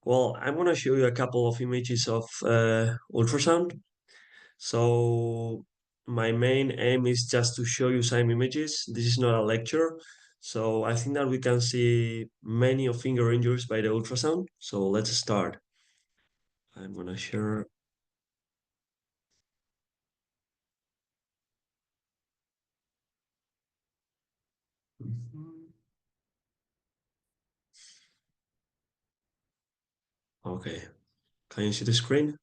Well, I'm going to show you a couple of images of ultrasound. So my main aim is just to show you some images. This is not a lecture. So I think that we can see many of finger injuries by the ultrasound. So let's start. I'm going to share. Mhm. Okay. Can you see the screen?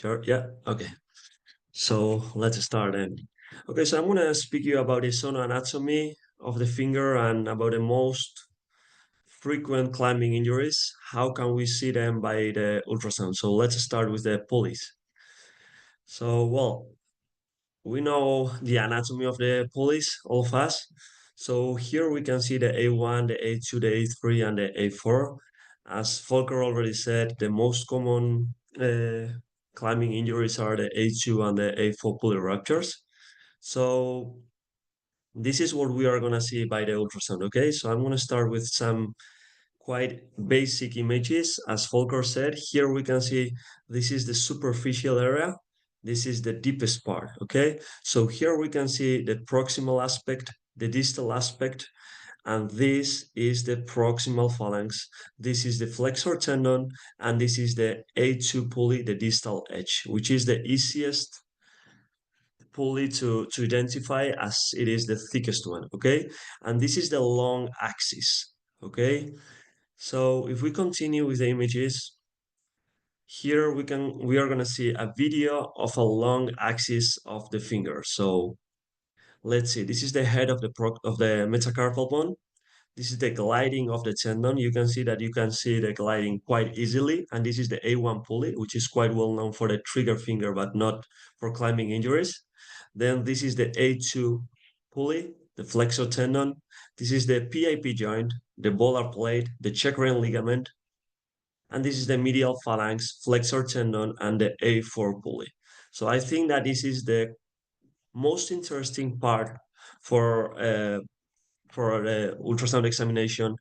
Sure. Yeah. Okay. So let's start then. Okay, so I'm gonna speak to you about the sonoanatomy of the finger and about the most frequent climbing injuries. How can we see them by the ultrasound? So let's start with the pulleys. So, well, we know the anatomy of the pulleys, all of us. So here we can see the A1, the A2, the A3, and the A4. As Volker already said, the most common climbing injuries are the A2 and the A4 pulley ruptures. So this is what we are going to see by the ultrasound, okay? So I'm going to start with some quite basic images. As Volker said, here we can see this is the superficial area. This is the deepest part, okay? So here we can see the proximal aspect, the distal aspect, and this is the proximal phalanx. This is the flexor tendon, and this is the A2 pulley, the distal edge, which is the easiest pulley to identify as it is the thickest one, okay? And this is the long axis, okay? So if we continue with the images, here we are gonna see a video of a long axis of the finger. So let's see, this is the head of the metacarpal bone. This is the gliding of the tendon. You can see that you can see the gliding quite easily. And this is the A1 pulley, which is quite well known for the trigger finger, but not for climbing injuries. Then this is the A2 pulley, the flexor tendon. This is the PIP joint, the volar plate, the Chekrian ligament, and this is the medial phalanx, flexor tendon, and the A4 pulley. So I think that this is the most interesting part for uh, for the ultrasound examination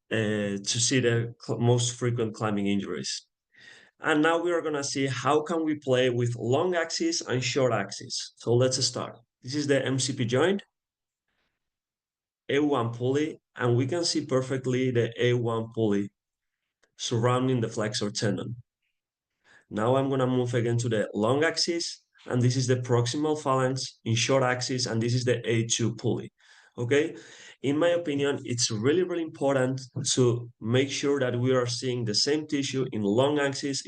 to see the most frequent climbing injuries. And now we are going to see how can we play with long axis and short axis. So let's start. This is the MCP joint, A1 pulley, and we can see perfectly the A1 pulley surrounding the flexor tendon. Now I'm going to move again to the long axis, and this is the proximal phalanx in short axis, and this is the A2 pulley. Okay, in my opinion, it's really, really important to make sure that we are seeing the same tissue in long axis,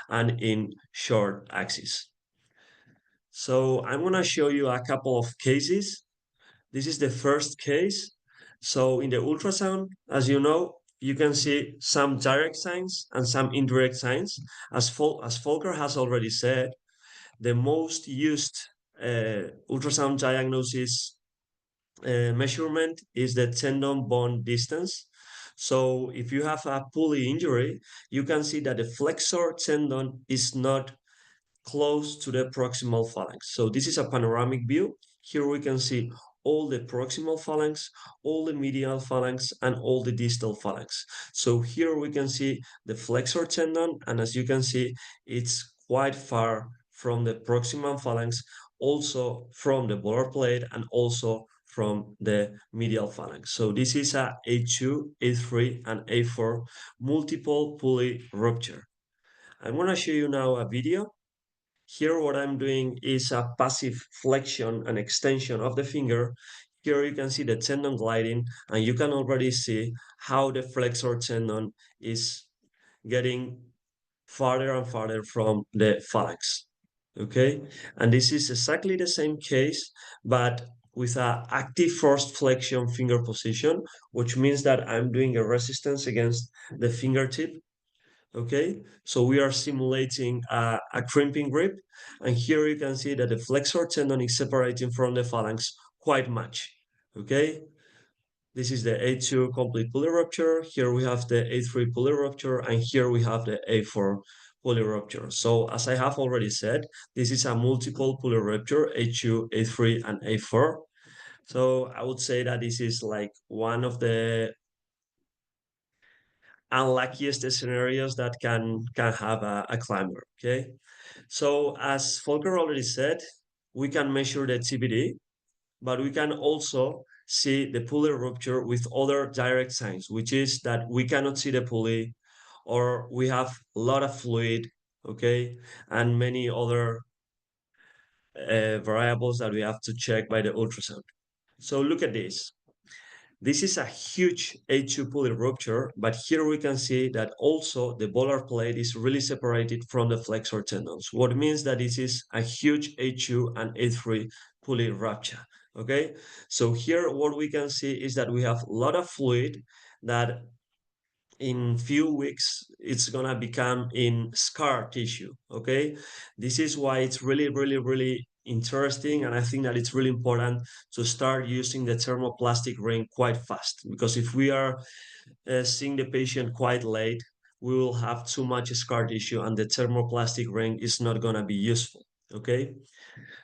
and in short axis. So I'm going to show you a couple of cases. This is the first case. So in the ultrasound, as you know, you can see some direct signs and some indirect signs. As Volker has already said, the most used ultrasound diagnosis measurement is the tendon bone distance. So if you have a pulley injury, you can see that the flexor tendon is not close to the proximal phalanx. So this is a panoramic view. Here we can see all the proximal phalanx, all the medial phalanx, and all the distal phalanx. So here we can see the flexor tendon, and as you can see, it's quite far from the proximal phalanx, also from the volar plate, and also from the medial phalanx. So this is a A2, A3, and A4 multiple pulley rupture. I'm going to show you now a video. Here what I'm doing is a passive flexion and extension of the finger. Here you can see the tendon gliding, and you can already see how the flexor tendon is getting farther and farther from the phalanx. Okay, and this is exactly the same case, but with a active forced flexion finger position, which means that I'm doing a resistance against the fingertip. Okay, so we are simulating a crimping grip, and here you can see that the flexor tendon is separating from the phalanx quite much. Okay, this is the A2 complete pulley rupture. Here we have the A3 pulley rupture, and here we have the A4 pulley rupture. So as I have already said, this is a multiple pulley rupture, A2, A3, and A4. So I would say that this is like one of the unluckiest scenarios that can have a climber. Okay, so as Volker already said, we can measure the TBD, but we can also see the pulley rupture with other direct signs, which is that we cannot see the pulley, or we have a lot of fluid, okay, and many other variables that we have to check by the ultrasound. So look at this. This is a huge A2 pulley rupture, but here we can see that also the volar plate is really separated from the flexor tendons, what means that this is a huge A2 and A3 pulley rupture. Okay, so here what we can see is that we have a lot of fluid that in few weeks it's gonna become in scar tissue. Okay, this is why it's really interesting, and I think that it's really important to start using the thermoplastic ring quite fast, because if we are seeing the patient quite late, we will have too much scar tissue and the thermoplastic ring is not gonna be useful. Okay,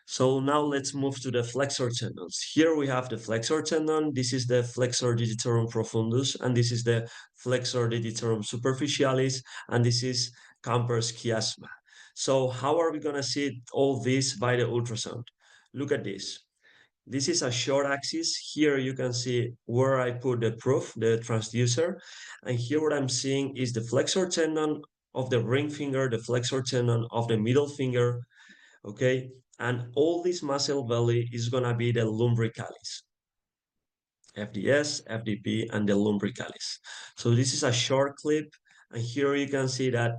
so now let's move to the flexor tendons. Here we have the flexor tendon. This is the flexor digitorum profundus, and this is the flexor digitorum superficialis, and this is Camper's chiasma. So how are we going to see all this by the ultrasound? Look at this. This is a short axis. Here you can see where I put the proof, the transducer. And here what I'm seeing is the flexor tendon of the ring finger, the flexor tendon of the middle finger, okay? And all this muscle belly is gonna be the lumbricalis, FDS, FDP, and the lumbricalis. So this is a short clip, and here you can see that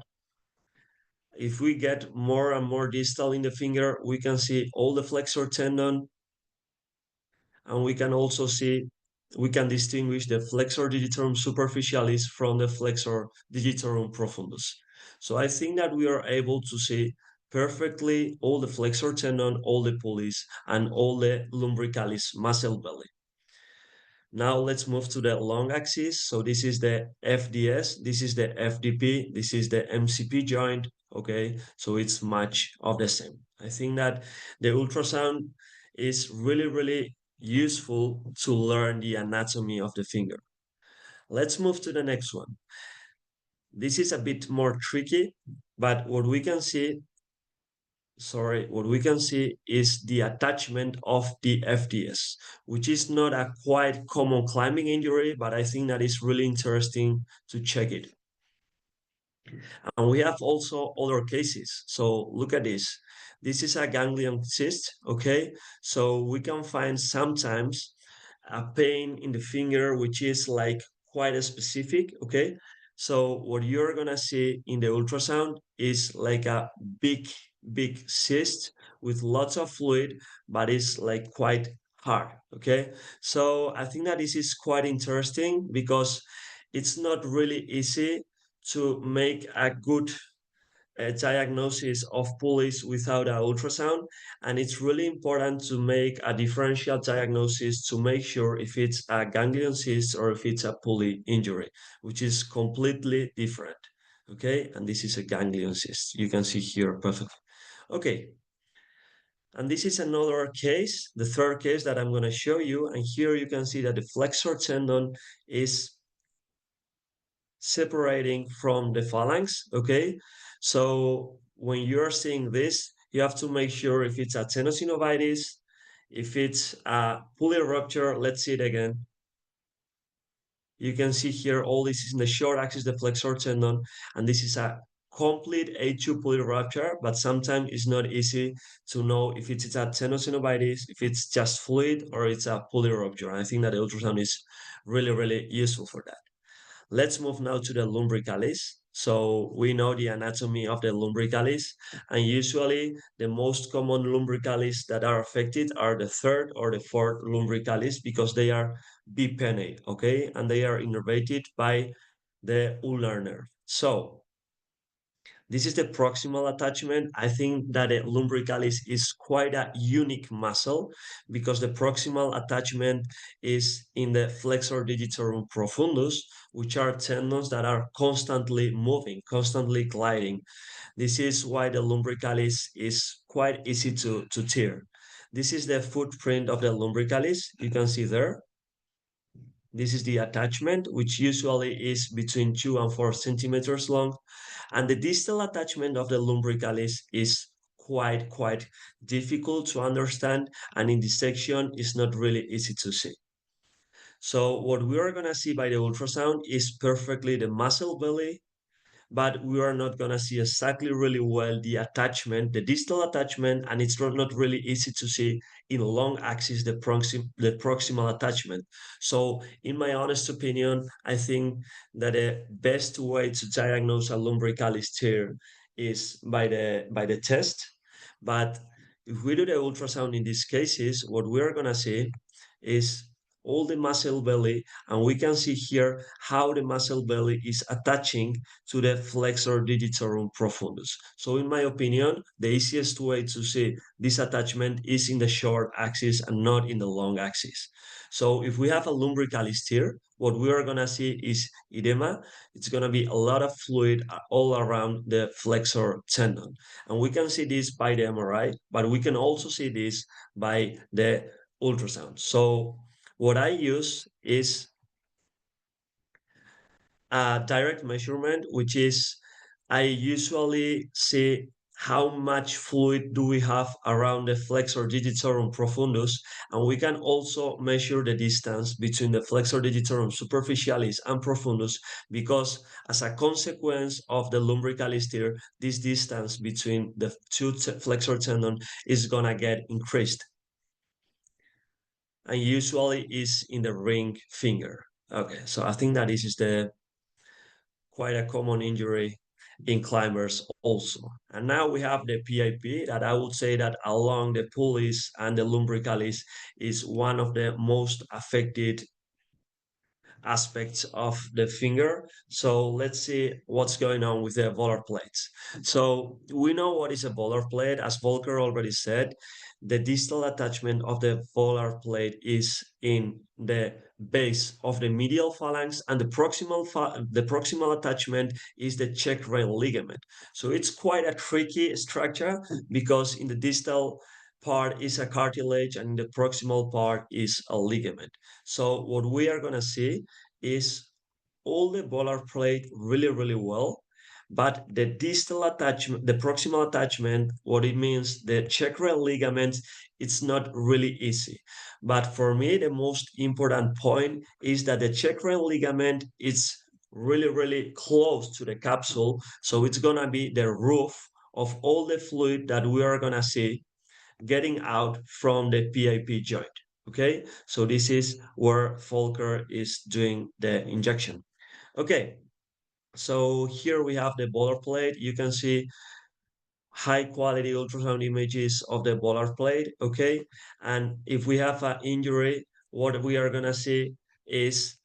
if we get more and more distal in the finger, we can see all the flexor tendon, and we can also see, we can distinguish the flexor digitorum superficialis from the flexor digitorum profundus. So I think that we are able to see perfectly all the flexor tendon, all the pulleys, and all the lumbricalis muscle belly. Now let's move to the long axis. So this is the FDS, this is the FDP, this is the MCP joint. Okay, so it's much of the same. I think that the ultrasound is really useful to learn the anatomy of the finger. Let's move to the next one. This is a bit more tricky, but what we can see is the attachment of the FDS, which is not a quite common climbing injury, but I think that is really interesting to check it. And we have also other cases. So look at this. This is a ganglion cyst, okay? So we can find sometimes a pain in the finger, which is like quite specific, okay? So what you're gonna see in the ultrasound is like a big cyst with lots of fluid, but it's like quite hard, okay? So I think that this is quite interesting because it's not really easy to make a good diagnosis of pulleys without an ultrasound, and it's really important to make a differential diagnosis to make sure if it's a ganglion cyst or if it's a pulley injury, which is completely different. Okay, and this is a ganglion cyst. You can see here perfectly. Okay, and this is another case, the third case that I'm going to show you, and here you can see that the flexor tendon is separating from the phalanx, okay? So when you're seeing this, you have to make sure if it's a tenosynovitis, if it's a pulley rupture, let's see it again. You can see here, all this is in the short axis, the flexor tendon, and this is a complete A2 pulley rupture, but sometimes it's not easy to know if it's a tenosynovitis, if it's just fluid, or it's a pulley rupture. And I think that the ultrasound is really useful for that. Let's move now to the lumbricalis. So we know the anatomy of the lumbricalis, and usually the most common lumbricalis that are affected are the third or the fourth lumbricalis because they are bipennae, okay? And they are innervated by the ulnar nerve. So this is the proximal attachment. I think that the lumbricalis is quite a unique muscle because the proximal attachment is in the flexor digitorum profundus, which are tendons that are constantly moving, constantly gliding. This is why the lumbricalis is quite easy to tear. This is the footprint of the lumbricalis. You can see there. This is the attachment, which usually is between 2 and 4 centimeters long. And the distal attachment of the lumbricalis is quite difficult to understand, and in this section is not really easy to see. So what we are going to see by the ultrasound is perfectly the muscle belly, but we are not going to see exactly really well the attachment, the distal attachment, and it's not really easy to see in long axis the proximal attachment. So in my honest opinion, I think that the best way to diagnose a lumbricalis tear is by the test. But if we do the ultrasound in these cases, what we are going to see is all the muscle belly, and we can see here how the muscle belly is attaching to the flexor digitorum profundus. So in my opinion, the easiest way to see this attachment is in the short axis and not in the long axis. So if we have a lumbricalis tear, what we are going to see is edema. It's going to be a lot of fluid all around the flexor tendon. And we can see this by the MRI, but we can also see this by the ultrasound. So what I use is a direct measurement, which is I usually see how much fluid do we have around the flexor digitorum profundus, and we can also measure the distance between the flexor digitorum superficialis and profundus, because as a consequence of the lumbricalis tear, this distance between the two flexor tendon is gonna get increased, and usually is in the ring finger. Okay, so I think that this is the quite a common injury in climbers also. And now we have the PIP that I would say that along the pulleys and the lumbricalis is one of the most affected aspects of the finger. So let's see what's going on with the volar plates. So we know what is a volar plate. As Volker already said, the distal attachment of the volar plate is in the base of the medial phalanx, and the proximal attachment is the check rein ligament. So it's quite a tricky structure because in the distal part is a cartilage and in the proximal part is a ligament. So what we are going to see is all the volar plate really well, but the distal attachment, the proximal attachment, what it means, the chakral ligament, it's not really easy. But for me, the most important point is that the chakral ligament is really close to the capsule. So it's gonna be the roof of all the fluid that we are gonna see getting out from the PIP joint. Okay, so this is where Volker is doing the injection. Okay, so here we have the volar plate. You can see high quality ultrasound images of the volar plate. Okay, and if we have an injury, what we are gonna see is,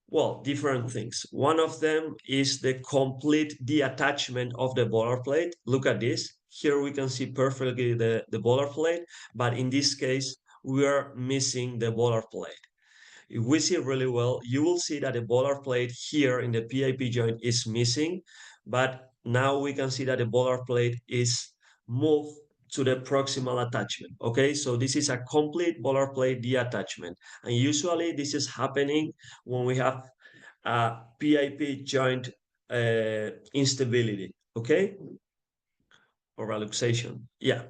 well, different things. One of them is the complete detachment of the volar plate. Look at this. Here we can see perfectly the volar plate, but in this case, we are missing the volar plate. If we see really well, you will see that the volar plate here in the PIP joint is missing, but now we can see that the volar plate is moved to the proximal attachment. Okay, so this is a complete volar plate detachment. And usually this is happening when we have a PIP joint instability, okay? Or a luxation. Yeah.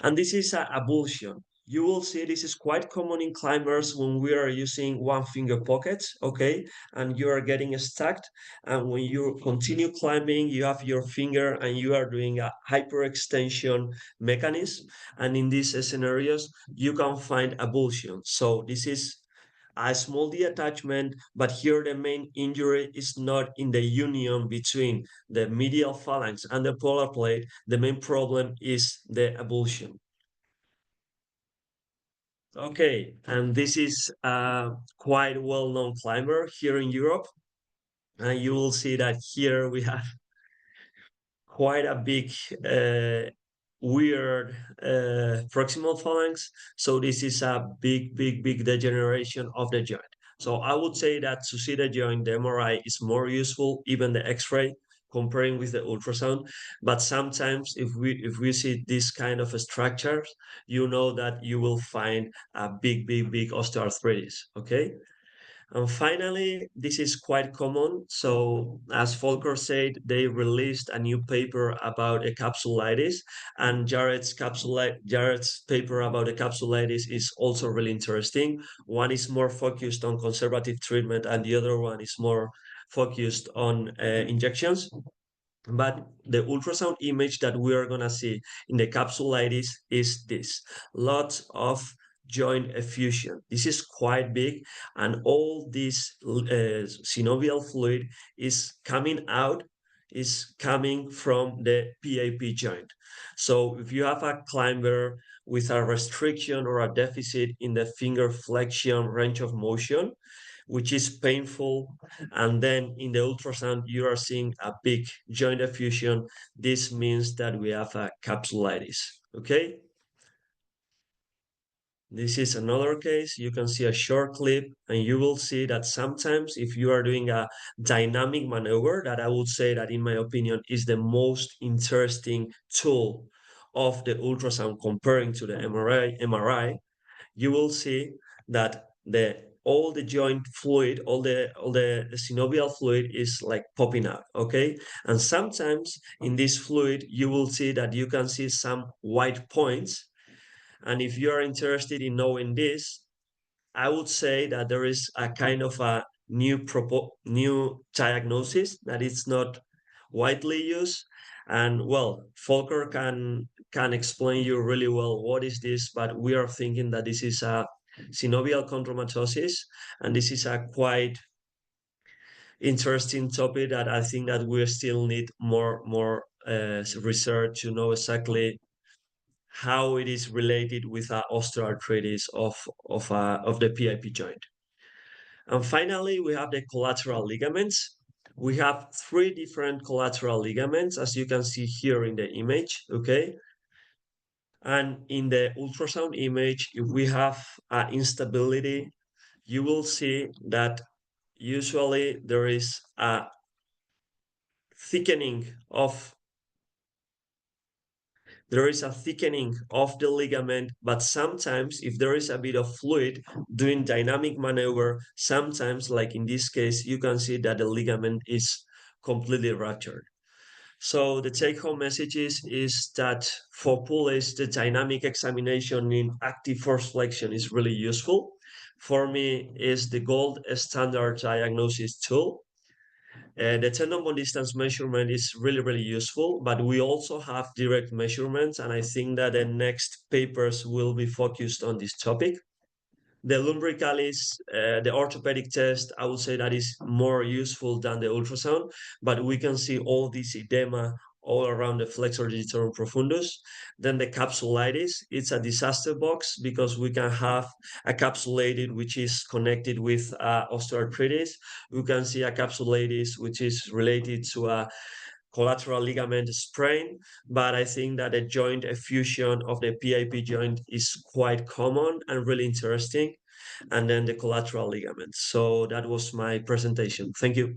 And this is a avulsion. You will see this is quite common in climbers when we are using one finger pockets, okay? And you are getting stuck. And when you continue climbing, you have your finger and you are doing a hyperextension mechanism. And in these scenarios, you can find avulsion. So this is a small detachment, but here the main injury is not in the union between the medial phalanx and the polar plate. The main problem is the avulsion. Okay, and this is a quite well-known climber here in Europe. And you will see that here we have quite a big weird proximal phalanx. So this is a big degeneration of the joint. So I would say that to see the joint, the MRI is more useful, even the X-ray, comparing with the ultrasound. But sometimes if we see this kind of structures, you know that you will find a big osteoarthritis. Okay. And finally, this is quite common. So, as Volker said, they released a new paper about a capsulitis, and Jared's paper about a capsulitis is also really interesting. One is more focused on conservative treatment, and the other one is more focused on injections. But the ultrasound image that we are going to see in the capsulitis is this: lots of joint effusion. This is quite big, and all this synovial fluid is coming out, is coming from the PAP joint. So if you have a climber with a restriction or a deficit in the finger flexion range of motion, which is painful. And then in the ultrasound, you are seeing a big joint effusion. This means that we have a capsulitis. Okay. This is another case. You can see a short clip, and you will see that sometimes if you are doing a dynamic maneuver, that I would say that in my opinion is the most interesting tool of the ultrasound comparing to the MRI, you will see that all the joint fluid, all the synovial fluid is like popping out, okay? And sometimes in this fluid, you will see that you can see some white points. And if you are interested in knowing this, I would say that there is a kind of a new diagnosis that is not widely used. And well, Volker can explain you really well what is this, but we are thinking that this is a synovial chondromatosis, and this is a quite interesting topic that I think that we still need more research to know exactly how it is related with osteoarthritis of the PIP joint. And finally, we have the collateral ligaments. We have three different collateral ligaments, as you can see here in the image, okay? And in the ultrasound image, if we have instability, you will see that usually there is a thickening of the ligament, but sometimes if there is a bit of fluid doing dynamic maneuver, sometimes like in this case, you can see that the ligament is completely ruptured. So the take-home message is that for pulleys, the dynamic examination in active force flexion is really useful. For me, is the gold standard diagnosis tool. The tendon bone distance measurement is really, really useful, but we also have direct measurements, and I think that the next papers will be focused on this topic. The lumbricalis, the orthopedic test, I would say that is more useful than the ultrasound, but we can see all this edema all around the flexor digitorum profundus. Then the capsulitis, it's a disaster box because we can have a capsulated which is connected with osteoarthritis. We can see a capsulitis which is related to a collateral ligament sprain, but I think that a joint effusion of the PIP joint is quite common and really interesting. And then the collateral ligament. So that was my presentation. Thank you.